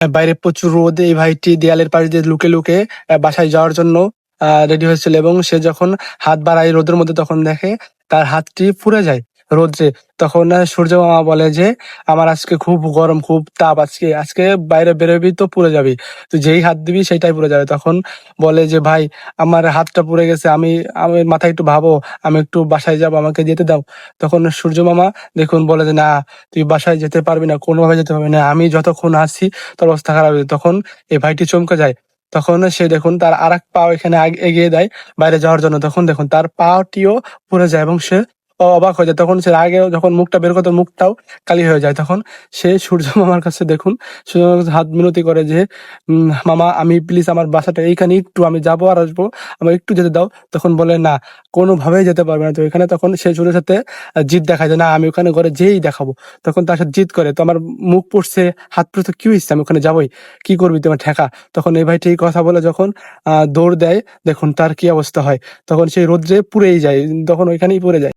বাইরে প্রচুর রোদ। এই ভাইটি দেয়ালের পাশ দিয়ে লুকে লুকে বাসায় যাওয়ার জন্য রেডি হয়েছিল, এবং সে যখন হাত বাড়ায় রোদের মধ্যে তখন দেখে তার হাতটি পুড়ে যায় রোদ্রে। তখন সূর্য মামা বলে যে আমার আজকে খুব গরম, খুব তাপ, আজকে আজকে বাইরে বেরোবি তো পুড়ে যাবি, তুই যেই হাত দিবি সেটাই পুড়ে যাবে। তখন বলে যে ভাই আমার হাতটা পুড়ে গেছে, আমি আমি মাথায় একটু ভাবো, আমি একটু বাসায় যাবো, আমাকে যেতে দাও। তখন সূর্য মামা দেখুন বলে যে না, তুই বাসায় যেতে পারবি না, কোনোভাবে যেতে পারবি না, আমি যতক্ষণ আছি তোর অবস্থা খারাপ হবে। তখন এই ভাইটি চমকে যায়। তখন সে দেখুন তার আরেক পা এখানে এগিয়ে দেয় বাইরে যাওয়ার জন্য। তখন দেখুন তার পাটিও পুড়ে যায় এবং সে অবাক হয়ে যায়। তখন সে আগেও যখন মুখটা বের করতো মুখটাও কালি হয়ে যায়। তখন সে সূর্য মামার কাছে দেখুন সূর্য মামার কাছে হাত মিনতি করে যে মামা আমি প্লিজ আমার বাসাটা এইখানে, একটু আমি যাবো আর আসবো, আমার একটু যেতে দাও। তখন বলে না, কোনোভাবেই যেতে পারবে না। তো এখানে তখন সে সূর্যের সাথে জিদ দেখায় যে না, আমি ওখানে ঘরে যেই দেখাবো। তখন তার সাথে জিদ করে, তো আমার মুখ পড়ছে, হাত পড়ছে, কি হয়েছে, আমি ওখানে যাবোই, কি করবি তোমার ঠেকা। তখন এই ভাইটি এই কথা বলে যখন দৌড় দেয়, দেখুন তার কি অবস্থা হয়। তখন সেই রোদ্রে পুড়েই যায়, তখন ওইখানেই পড়ে যায়।